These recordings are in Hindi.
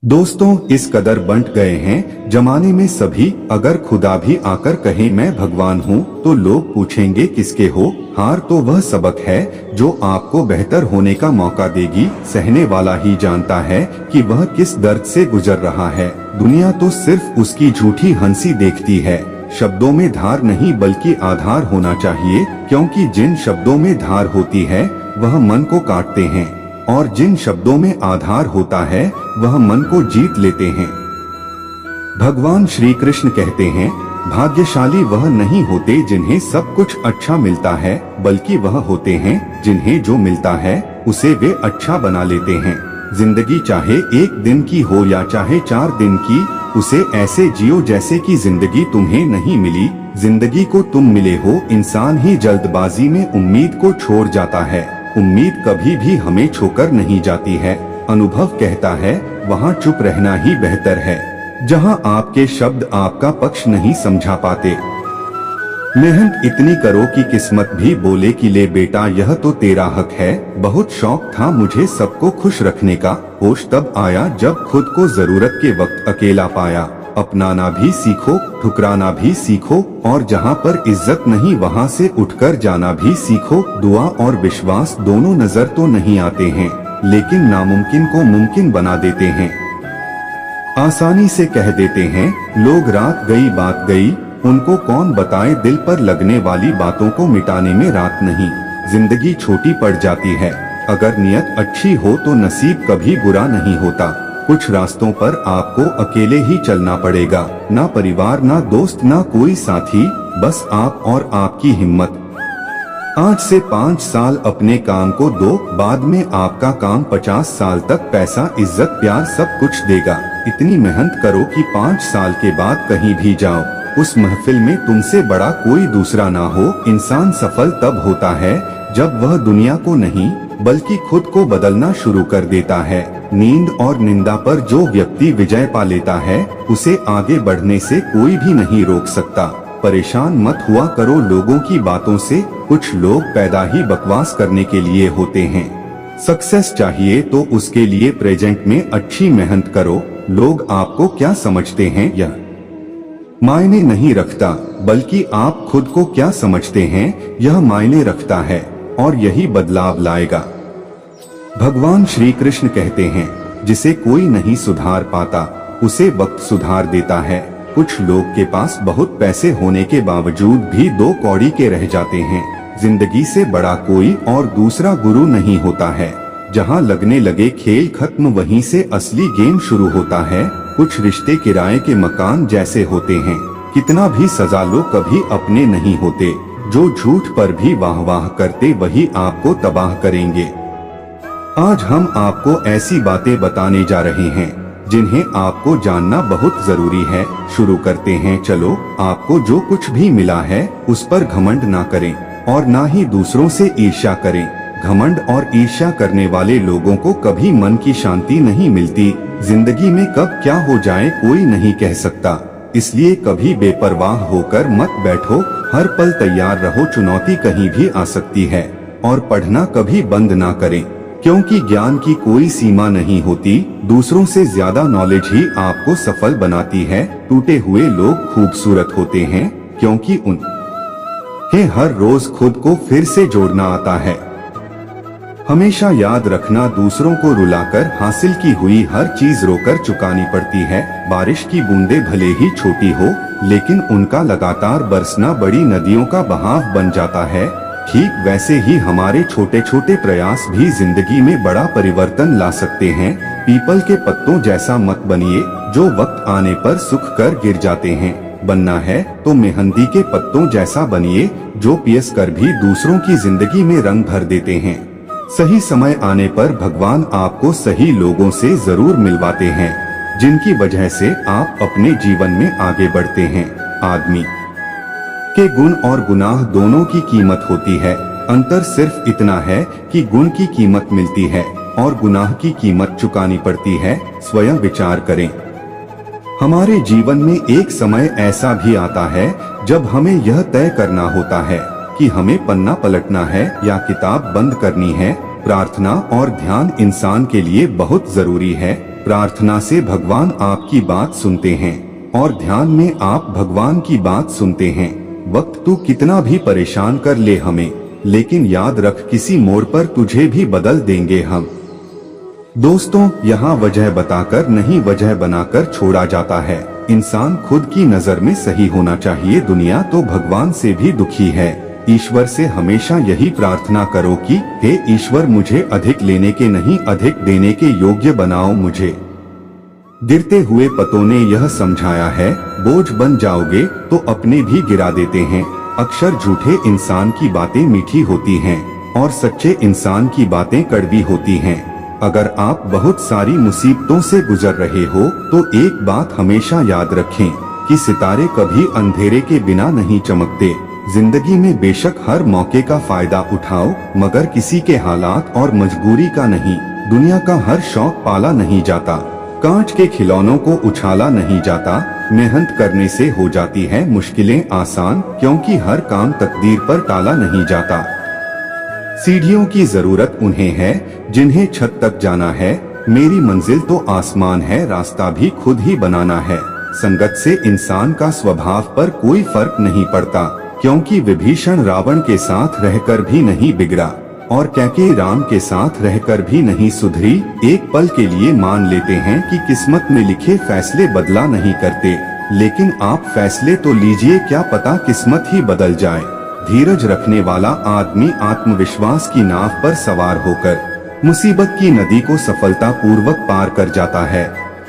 दोस्तों इस कदर बंट गए हैं जमाने में सभी, अगर खुदा भी आकर कहे मैं भगवान हूँ तो लोग पूछेंगे किसके हो। हार तो वह सबक है जो आपको बेहतर होने का मौका देगी। सहने वाला ही जानता है कि वह किस दर्द से गुजर रहा है। दुनिया तो सिर्फ उसकी झूठी हंसी देखती है। शब्दों में धार नहीं बल्कि आधार होना चाहिए, क्योंकि जिन शब्दों में धार होती है वह मन को काटते हैं और जिन शब्दों में आधार होता है वह मन को जीत लेते हैं। भगवान श्री कृष्ण कहते हैं, भाग्यशाली वह नहीं होते जिन्हें सब कुछ अच्छा मिलता है, बल्कि वह होते हैं जिन्हें जो मिलता है उसे वे अच्छा बना लेते हैं। जिंदगी चाहे एक दिन की हो या चाहे 4 दिन की, उसे ऐसे जियो जैसे कि जिंदगी तुम्हें नहीं मिली। जिंदगी को तुम मिले हो। इंसान ही जल्दबाजी में उम्मीद को छोड़ जाता है। उम्मीद कभी भी हमें छोकर नहीं जाती है। अनुभव कहता है वहाँ चुप रहना ही बेहतर है, जहाँ आपके शब्द आपका पक्ष नहीं समझा पाते। मेहनत इतनी करो कि किस्मत भी बोले कि ले बेटा यह तो तेरा हक है। बहुत शौक था मुझे सबको खुश रखने का, होश तब आया जब खुद को जरूरत के वक्त अकेला पाया। अपनाना भी सीखो, ठुकराना भी सीखो, और जहाँ पर इज्जत नहीं वहाँ से उठकर जाना भी सीखो। दुआ और विश्वास दोनों नजर तो नहीं आते हैं, लेकिन नामुमकिन को मुमकिन बना देते हैं। आसानी से कह देते हैं लोग रात गई बात गई, उनको कौन बताए दिल पर लगने वाली बातों को मिटाने में रात नहीं। जिंदगी छोटी पड़ जाती है, अगर नियत अच्छी हो तो नसीब कभी बुरा नहीं होता। कुछ रास्तों पर आपको अकेले ही चलना पड़ेगा, ना परिवार ना दोस्त ना कोई साथी, बस आप और आपकी हिम्मत। आज से 5 साल अपने काम को दो, बाद में आपका काम 50 साल तक पैसा इज्जत प्यार सब कुछ देगा। इतनी मेहनत करो कि 5 साल के बाद कहीं भी जाओ उस महफिल में तुमसे बड़ा कोई दूसरा ना हो। इंसान सफल तब होता है जब वह दुनिया को नहीं बल्कि खुद को बदलना शुरू कर देता है। नींद और निंदा पर जो व्यक्ति विजय पा लेता है उसे आगे बढ़ने से कोई भी नहीं रोक सकता। परेशान मत हुआ करो लोगों की बातों से, कुछ लोग पैदा ही बकवास करने के लिए होते हैं। सक्सेस चाहिए तो उसके लिए प्रेजेंट में अच्छी मेहनत करो। लोग आपको क्या समझते हैं यह मायने नहीं रखता, बल्कि आप खुद को क्या समझते हैं यह मायने रखता है, और यही बदलाव लाएगा। भगवान श्री कृष्ण कहते हैं, जिसे कोई नहीं सुधार पाता उसे वक्त सुधार देता है। कुछ लोग के पास बहुत पैसे होने के बावजूद भी 2 कौड़ी के रह जाते हैं। जिंदगी से बड़ा कोई और दूसरा गुरु नहीं होता है। जहाँ लगने लगे खेल खत्म वहीं से असली गेम शुरू होता है। कुछ रिश्ते किराए के मकान जैसे होते हैं, कितना भी सजा लो कभी अपने नहीं होते। जो झूठ पर भी वाह वाह करते वही आपको तबाह करेंगे। आज हम आपको ऐसी बातें बताने जा रहे हैं जिन्हें आपको जानना बहुत जरूरी है। शुरू करते हैं चलो। आपको जो कुछ भी मिला है उस पर घमंड ना करें और ना ही दूसरों से ईर्ष्या करें। घमंड और ईर्ष्या करने वाले लोगों को कभी मन की शांति नहीं मिलती। जिंदगी में कब क्या हो जाए कोई नहीं कह सकता, इसलिए कभी बेपरवाह होकर मत बैठो। हर पल तैयार रहो, चुनौती कहीं भी आ सकती है। और पढ़ना कभी बंद ना करें, क्योंकि ज्ञान की कोई सीमा नहीं होती। दूसरों से ज्यादा नॉलेज ही आपको सफल बनाती है। टूटे हुए लोग खूबसूरत होते हैं, क्योंकि उन्हें हर रोज खुद को फिर से जोड़ना आता है। हमेशा याद रखना, दूसरों को रुलाकर हासिल की हुई हर चीज रोकर चुकानी पड़ती है। बारिश की बूंदें भले ही छोटी हो, लेकिन उनका लगातार बरसना बड़ी नदियों का बहाव बन जाता है। ठीक वैसे ही हमारे छोटे छोटे प्रयास भी जिंदगी में बड़ा परिवर्तन ला सकते हैं। पीपल के पत्तों जैसा मत बनिए जो वक्त आने पर सूख कर गिर जाते हैं। बनना है तो मेहंदी के पत्तों जैसा बनिए जो पियस कर भी दूसरों की जिंदगी में रंग भर देते हैं। सही समय आने पर भगवान आपको सही लोगों से जरूर मिलवाते हैं, जिनकी वजह से आप अपने जीवन में आगे बढ़ते हैं। आदमी के गुण और गुनाह दोनों की कीमत होती है। अंतर सिर्फ इतना है कि गुण की कीमत मिलती है और गुनाह की कीमत चुकानी पड़ती है। स्वयं विचार करें। हमारे जीवन में एक समय ऐसा भी आता है जब हमें यह तय करना होता है कि हमें पन्ना पलटना है या किताब बंद करनी है। प्रार्थना और ध्यान इंसान के लिए बहुत जरूरी है। प्रार्थना से भगवान आपकी बात सुनते हैं और ध्यान में आप भगवान की बात सुनते हैं। वक्त तू कितना भी परेशान कर ले हमें, लेकिन याद रख किसी मोड़ पर तुझे भी बदल देंगे हम। दोस्तों, यहाँ वजह बताकर नहीं वजह बनाकर छोड़ा जाता है। इंसान खुद की नजर में सही होना चाहिए, दुनिया तो भगवान से भी दुखी है। ईश्वर से हमेशा यही प्रार्थना करो कि हे ईश्वर, मुझे अधिक लेने के नहीं अधिक देने के योग्य बनाओ मुझे। गिरते हुए पतों ने यह समझाया है, बोझ बन जाओगे तो अपने भी गिरा देते हैं। अक्सर झूठे इंसान की बातें मीठी होती हैं और सच्चे इंसान की बातें कड़वी होती हैं। अगर आप बहुत सारी मुसीबतों से गुजर रहे हो तो एक बात हमेशा याद रखें कि सितारे कभी अंधेरे के बिना नहीं चमकते। जिंदगी में बेशक हर मौके का फायदा उठाओ, मगर किसी के हालात और मजबूरी का नहीं। दुनिया का हर शौक पाला नहीं जाता, कांच के खिलौनों को उछाला नहीं जाता। मेहनत करने से हो जाती है मुश्किलें आसान, क्योंकि हर काम तकदीर पर टाला नहीं जाता। सीढ़ियों की जरूरत उन्हें है जिन्हें छत तक जाना है। मेरी मंजिल तो आसमान है, रास्ता भी खुद ही बनाना है। संगत से इंसान का स्वभाव पर कोई फर्क नहीं पड़ता, क्योंकि विभीषण रावण के साथ रहकर भी नहीं बिगड़ा और कैकेयी राम के साथ रहकर भी नहीं सुधरी। एक पल के लिए मान लेते हैं कि किस्मत में लिखे फैसले बदला नहीं करते, लेकिन आप फैसले तो लीजिए, क्या पता किस्मत ही बदल जाए। धीरज रखने वाला आदमी आत्मविश्वास की नाव पर सवार होकर मुसीबत की नदी को सफलता पूर्वक पार कर जाता है।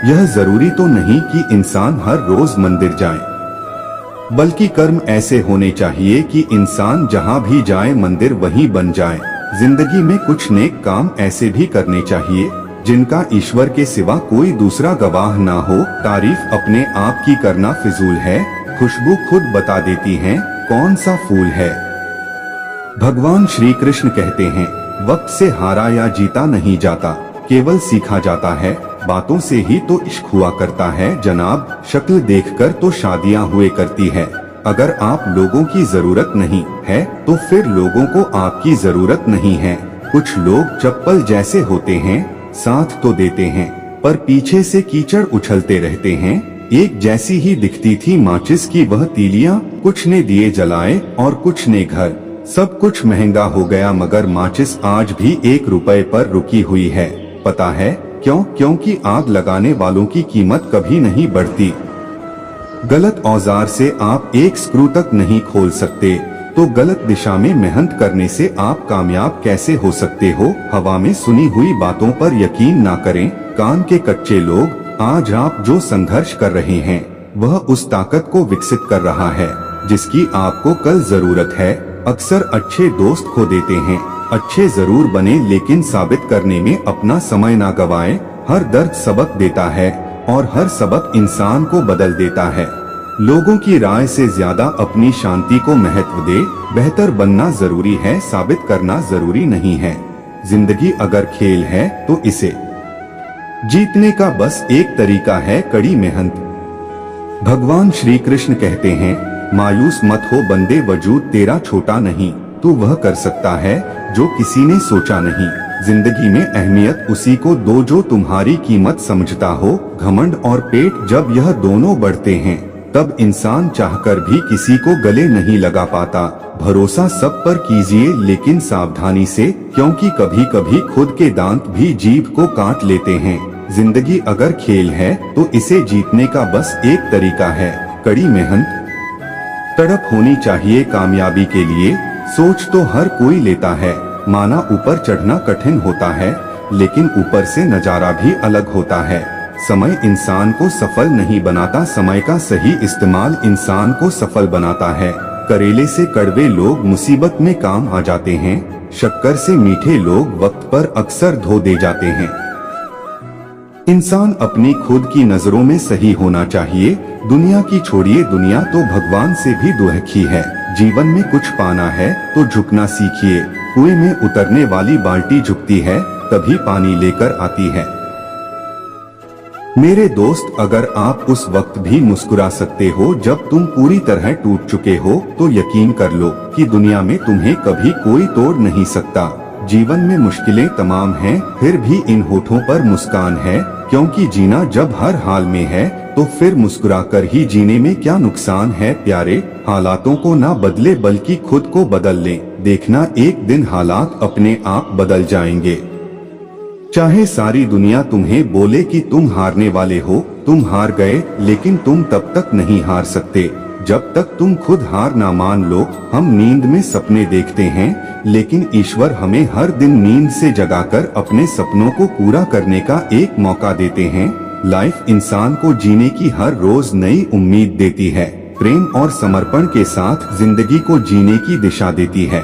यह जरूरी तो नहीं कि इंसान हर रोज मंदिर जाए, बल्कि कर्म ऐसे होने चाहिए कि इंसान जहां भी जाए मंदिर वहीं बन जाए। जिंदगी में कुछ नेक काम ऐसे भी करने चाहिए जिनका ईश्वर के सिवा कोई दूसरा गवाह ना हो। तारीफ अपने आप की करना फिजूल है, खुशबू खुद बता देती है कौन सा फूल है। भगवान श्री कृष्ण कहते हैं, वक्त से हारा या जीता नहीं जाता, केवल सीखा जाता है। बातों से ही तो इश्क हुआ करता है जनाब, शक्ल देखकर तो शादियां हुए करती है। अगर आप लोगों की जरूरत नहीं है तो फिर लोगों को आपकी जरूरत नहीं है। कुछ लोग चप्पल जैसे होते हैं, साथ तो देते हैं पर पीछे से कीचड़ उछलते रहते हैं। एक जैसी ही दिखती थी माचिस की वह तीलियां, कुछ ने दिए जलाए और कुछ ने घर। सब कुछ महंगा हो गया मगर माचिस आज भी 1 रुपए पर रुकी हुई है। पता है क्यों? क्योंकि आग लगाने वालों की कीमत कभी नहीं बढ़ती। गलत औजार से आप एक स्क्रू तक नहीं खोल सकते, तो गलत दिशा में मेहनत करने से आप कामयाब कैसे हो सकते हो? हवा में सुनी हुई बातों पर यकीन ना करें, कान के कच्चे लोग। आज आप जो संघर्ष कर रहे हैं वह उस ताकत को विकसित कर रहा है जिसकी आपको कल जरूरत है। अक्सर अच्छे दोस्त खो देते हैं, अच्छे जरूर बने लेकिन साबित करने में अपना समय ना गवाएं। हर दर्द सबक देता है और हर सबक इंसान को बदल देता है। लोगों की राय से ज्यादा अपनी शांति को महत्व दे। बेहतर बनना जरूरी है, साबित करना जरूरी नहीं है। जिंदगी अगर खेल है तो इसे जीतने का बस एक तरीका है, कड़ी मेहनत। भगवान श्री कृष्ण कहते हैं, मायूस मत हो बंदे, वजूद तेरा छोटा नहीं, तू वह कर सकता है जो किसी ने सोचा नहीं। जिंदगी में अहमियत उसी को दो जो तुम्हारी कीमत समझता हो। घमंड और पेट जब यह दोनों बढ़ते हैं तब इंसान चाहकर भी किसी को गले नहीं लगा पाता। भरोसा सब पर कीजिए लेकिन सावधानी से, क्योंकि कभी कभी खुद के दांत भी जीभ को काट लेते हैं। जिंदगी अगर खेल है तो इसे जीतने का बस एक तरीका है, कड़ी मेहनत। तड़प होनी चाहिए कामयाबी के लिए। सोच तो हर कोई लेता है, माना ऊपर चढ़ना कठिन होता है, लेकिन ऊपर से नजारा भी अलग होता है। समय इंसान को सफल नहीं बनाता, समय का सही इस्तेमाल इंसान को सफल बनाता है। करेले से कड़वे लोग मुसीबत में काम आ जाते हैं, शक्कर से मीठे लोग वक्त पर अक्सर धो दे जाते हैं। इंसान अपनी खुद की नजरों में सही होना चाहिए। दुनिया की छोड़िए, दुनिया तो भगवान से भी दुहखी है। जीवन में कुछ पाना है तो झुकना सीखिए। कुएं में उतरने वाली बाल्टी झुकती है तभी पानी लेकर आती है। मेरे दोस्त, अगर आप उस वक्त भी मुस्कुरा सकते हो जब तुम पूरी तरह टूट चुके हो, तो यकीन कर लो कि दुनिया में तुम्हें कभी कोई तोड़ नहीं सकता। जीवन में मुश्किलें तमाम हैं, फिर भी इन होठों पर मुस्कान है, क्योंकि जीना जब हर हाल में है तो फिर मुस्कुराकर ही जीने में क्या नुकसान है प्यारे। हालातों को ना बदले बल्कि खुद को बदल लें, देखना एक दिन हालात अपने आप बदल जाएंगे। चाहे सारी दुनिया तुम्हें बोले कि तुम हारने वाले हो, तुम हार गए, लेकिन तुम तब तक नहीं हार सकते जब तक तुम खुद हार ना मान लो। हम नींद में सपने देखते हैं, लेकिन ईश्वर हमें हर दिन नींद से जगाकर अपने सपनों को पूरा करने का एक मौका देते हैं। लाइफ इंसान को जीने की हर रोज नई उम्मीद देती है, प्रेम और समर्पण के साथ जिंदगी को जीने की दिशा देती है।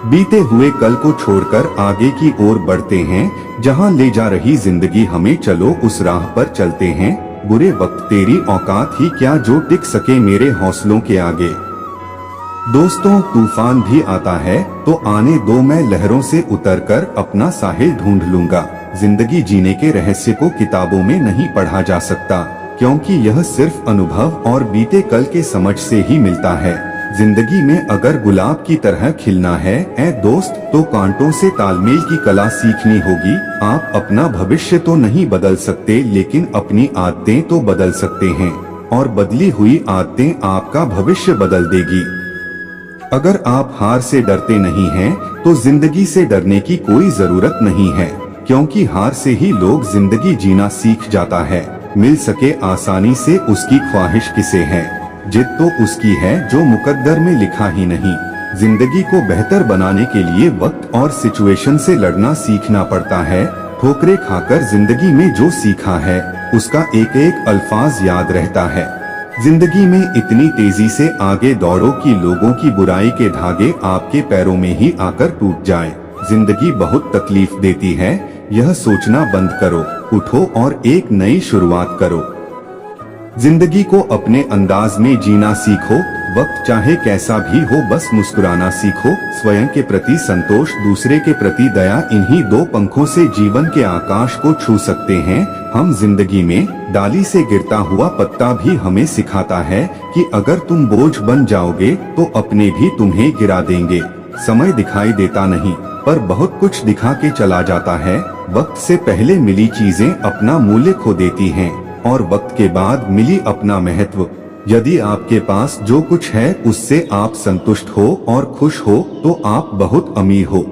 बीते हुए कल को छोड़कर आगे की ओर बढ़ते हैं, जहां ले जा रही जिंदगी हमें, चलो उस राह पर चलते हैं। बुरे वक्त तेरी औकात ही क्या जो टिक सके मेरे हौसलों के आगे। दोस्तों, तूफान भी आता है तो आने दो, मैं लहरों से उतरकर अपना साहिल ढूंढ लूंगा। जिंदगी जीने के रहस्य को किताबों में नहीं पढ़ा जा सकता, क्योंकि यह सिर्फ अनुभव और बीते कल के समझ से ही मिलता है। जिंदगी में अगर गुलाब की तरह खिलना है ऐ दोस्त, तो कांटों से तालमेल की कला सीखनी होगी। आप अपना भविष्य तो नहीं बदल सकते, लेकिन अपनी आदतें तो बदल सकते हैं, और बदली हुई आदतें आपका भविष्य बदल देगी। अगर आप हार से डरते नहीं हैं, तो जिंदगी से डरने की कोई जरूरत नहीं है, क्योंकि हार से ही लोग जिंदगी जीना सीख जाता है। मिल सके आसानी से उसकी ख्वाहिश किसे है, जिद तो उसकी है जो मुकद्दर में लिखा ही नहीं। जिंदगी को बेहतर बनाने के लिए वक्त और सिचुएशन से लड़ना सीखना पड़ता है। ठोकरें खाकर जिंदगी में जो सीखा है, उसका एक एक अल्फाज याद रहता है। जिंदगी में इतनी तेजी से आगे दौड़ो कि लोगों की बुराई के धागे आपके पैरों में ही आकर टूट जाएं। जिंदगी बहुत तकलीफ देती है, यह सोचना बंद करो, उठो और एक नई शुरुआत करो। जिंदगी को अपने अंदाज में जीना सीखो, वक्त चाहे कैसा भी हो बस मुस्कुराना सीखो। स्वयं के प्रति संतोष, दूसरे के प्रति दया, इन्हीं दो पंखों से जीवन के आकाश को छू सकते हैं हम। जिंदगी में डाली से गिरता हुआ पत्ता भी हमें सिखाता है कि अगर तुम बोझ बन जाओगे तो अपने भी तुम्हें गिरा देंगे। समय दिखाई देता नहीं, पर बहुत कुछ दिखा के चला जाता है। वक्त से पहले मिली चीजें अपना मूल्य खो देती हैं, और वक्त के बाद मिली अपना महत्व। यदि आपके पास जो कुछ है उससे आप संतुष्ट हो और खुश हो, तो आप बहुत अमीर हो।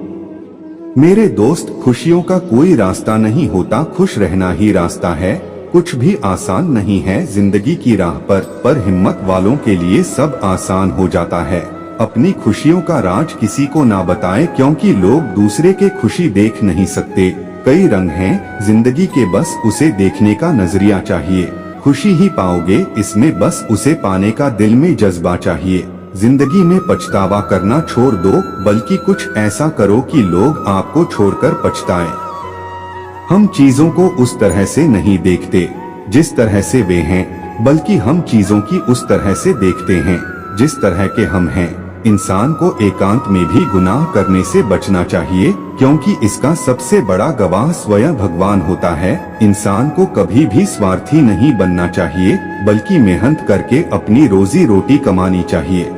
मेरे दोस्त, खुशियों का कोई रास्ता नहीं होता, खुश रहना ही रास्ता है। कुछ भी आसान नहीं है जिंदगी की राह पर हिम्मत वालों के लिए सब आसान हो जाता है। अपनी खुशियों का राज किसी को ना बताएं, क्योंकि लोग दूसरे के खुशी देख नहीं सकते। कई रंग हैं जिंदगी के, बस उसे देखने का नजरिया चाहिए। खुशी ही पाओगे इसमें, बस उसे पाने का दिल में जज्बा चाहिए। जिंदगी में पछतावा करना छोड़ दो, बल्कि कुछ ऐसा करो कि लोग आपको छोड़कर पछताएं। हम चीजों को उस तरह से नहीं देखते जिस तरह से वे हैं, बल्कि हम चीजों की उस तरह से देखते हैं जिस तरह के हम हैं। इंसान को एकांत में भी गुनाह करने से बचना चाहिए, क्योंकि इसका सबसे बड़ा गवाह स्वयं भगवान होता है। इंसान को कभी भी स्वार्थी नहीं बनना चाहिए, बल्कि मेहनत करके अपनी रोजी रोटी कमानी चाहिए।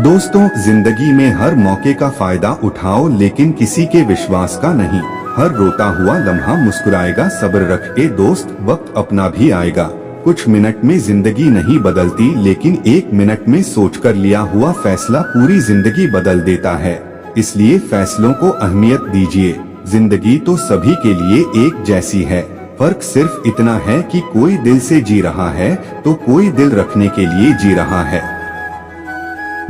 दोस्तों, जिंदगी में हर मौके का फायदा उठाओ, लेकिन किसी के विश्वास का नहीं। हर रोता हुआ लम्हा मुस्कुराएगा, सब्र रख के दोस्त, वक्त अपना भी आएगा। कुछ मिनट में जिंदगी नहीं बदलती, लेकिन एक मिनट में सोचकर लिया हुआ फैसला पूरी जिंदगी बदल देता है। इसलिए फैसलों को अहमियत दीजिए। जिंदगी तो सभी के लिए एक जैसी है, फर्क सिर्फ इतना है कि कोई दिल से जी रहा है तो कोई दिल रखने के लिए जी रहा है।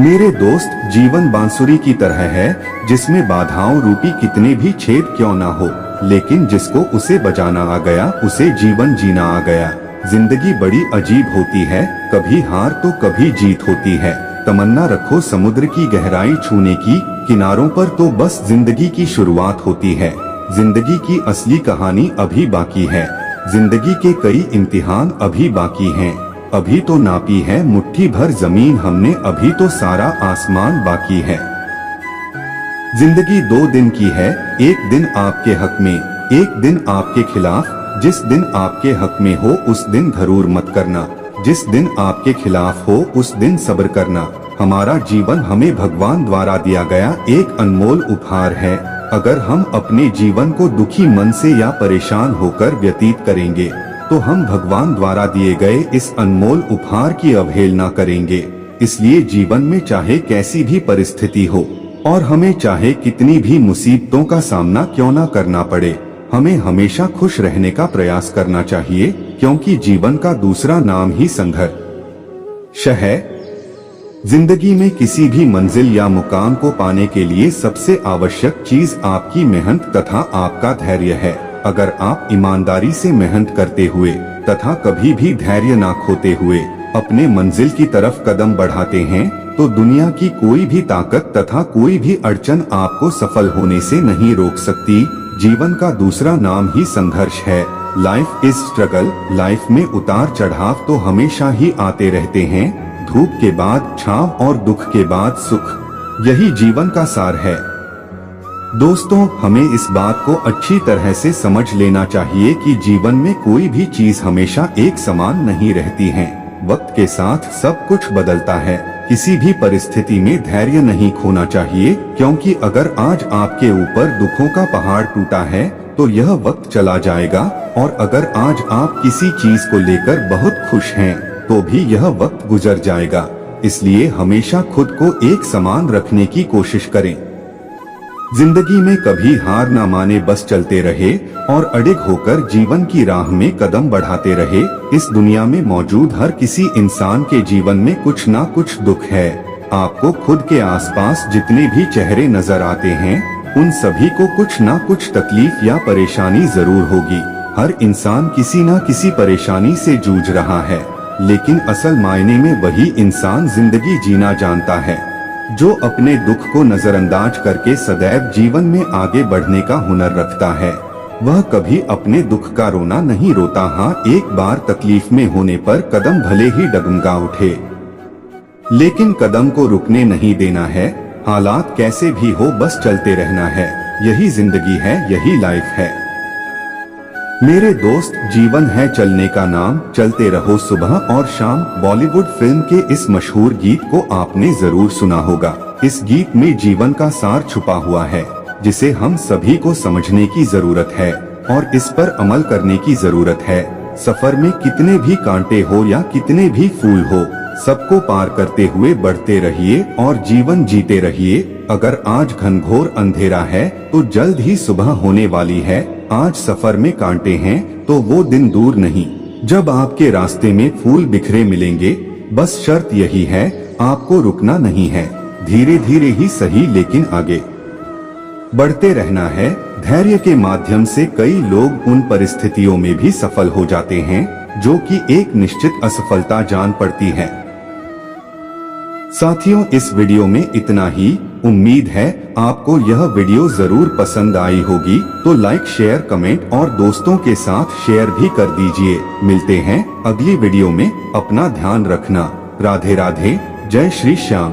मेरे दोस्त, जीवन बांसुरी की तरह है, जिसमें बाधाओं रूपी कितने भी छेद क्यों ना हो, लेकिन जिसको उसे बजाना आ गया, उसे जीवन जीना आ गया। जिंदगी बड़ी अजीब होती है, कभी हार तो कभी जीत होती है। तमन्ना रखो समुद्र की गहराई छूने की, किनारों पर तो बस जिंदगी की शुरुआत होती है। जिंदगी की असली कहानी अभी बाकी है। जिंदगी के कई इम्तिहान अभी बाकी हैं। अभी तो नापी है मुट्ठी भर जमीन हमने, अभी तो सारा आसमान बाकी है। जिंदगी 2 दिन की है, एक दिन आपके हक में, एक दिन आपके खिलाफ। जिस दिन आपके हक में हो उस दिन घरूर मत करना, जिस दिन आपके खिलाफ हो उस दिन सब्र करना। हमारा जीवन हमें भगवान द्वारा दिया गया एक अनमोल उपहार है। अगर हम अपने जीवन को दुखी मन से या परेशान होकर व्यतीत करेंगे तो हम भगवान द्वारा दिए गए इस अनमोल उपहार की अवहेलना करेंगे। इसलिए जीवन में चाहे कैसी भी परिस्थिति हो और हमें चाहे कितनी भी मुसीबतों का सामना क्यों न करना पड़े, हमें हमेशा खुश रहने का प्रयास करना चाहिए, क्योंकि जीवन का दूसरा नाम ही संघर्ष है। जिंदगी में किसी भी मंजिल या मुकाम को पाने के लिए सबसे आवश्यक चीज आपकी मेहनत तथा आपका धैर्य है। अगर आप ईमानदारी से मेहनत करते हुए तथा कभी भी धैर्य ना खोते हुए अपने मंजिल की तरफ कदम बढ़ाते हैं तो दुनिया की कोई भी ताकत तथा कोई भी अड़चन आपको सफल होने से नहीं रोक सकती। जीवन का दूसरा नाम ही संघर्ष है। Life is struggle. लाइफ में उतार चढ़ाव तो हमेशा ही आते रहते हैं। धूप के बाद छांव और दुख के बाद सुख, यही जीवन का सार है। दोस्तों, हमें इस बात को अच्छी तरह से समझ लेना चाहिए कि जीवन में कोई भी चीज हमेशा एक समान नहीं रहती है। वक्त के साथ सब कुछ बदलता है। किसी भी परिस्थिति में धैर्य नहीं खोना चाहिए, क्योंकि अगर आज आपके ऊपर दुखों का पहाड़ टूटा है तो यह वक्त चला जाएगा, और अगर आज आप किसी चीज को लेकर बहुत खुश हैं तो भी यह वक्त गुजर जाएगा। इसलिए हमेशा खुद को एक समान रखने की कोशिश करें। जिंदगी में कभी हार ना माने, बस चलते रहे और अडिग होकर जीवन की राह में कदम बढ़ाते रहे। इस दुनिया में मौजूद हर किसी इंसान के जीवन में कुछ ना कुछ दुख है। आपको खुद के आसपास जितने भी चेहरे नजर आते हैं उन सभी को कुछ ना कुछ तकलीफ या परेशानी जरूर होगी। हर इंसान किसी ना किसी परेशानी से जूझ रहा है, लेकिन असल मायने में वही इंसान जिंदगी जीना जानता है, जो अपने दुख को नजरअंदाज करके सदैव जीवन में आगे बढ़ने का हुनर रखता है। वह कभी अपने दुख का रोना नहीं रोता। हाँ, एक बार तकलीफ में होने पर कदम भले ही डगमगा उठे, लेकिन कदम को रुकने नहीं देना है। हालात कैसे भी हो, बस चलते रहना है। यही जिंदगी है, यही लाइफ है। मेरे दोस्त, जीवन है चलने का नाम, चलते रहो सुबह और शाम। बॉलीवुड फिल्म के इस मशहूर गीत को आपने जरूर सुना होगा। इस गीत में जीवन का सार छुपा हुआ है, जिसे हम सभी को समझने की जरूरत है और इस पर अमल करने की जरूरत है। सफर में कितने भी कांटे हो या कितने भी फूल हो, सबको पार करते हुए बढ़ते रहिए और जीवन जीते रहिए। अगर आज घनघोर अंधेरा है तो जल्द ही सुबह होने वाली है। आज सफर में कांटे हैं तो वो दिन दूर नहीं जब आपके रास्ते में फूल बिखरे मिलेंगे। बस शर्त यही है, आपको रुकना नहीं है। धीरे धीरे ही सही, लेकिन आगे बढ़ते रहना है। धैर्य के माध्यम से कई लोग उन परिस्थितियों में भी सफल हो जाते हैं जो कि एक निश्चित असफलता जान पड़ती है। साथियों, इस वीडियो में इतना ही। उम्मीद है आपको यह वीडियो जरूर पसंद आई होगी, तो लाइक, शेयर, कमेंट और दोस्तों के साथ शेयर भी कर दीजिए। मिलते हैं अगली वीडियो में। अपना ध्यान रखना। राधे राधे। जय श्री श्याम।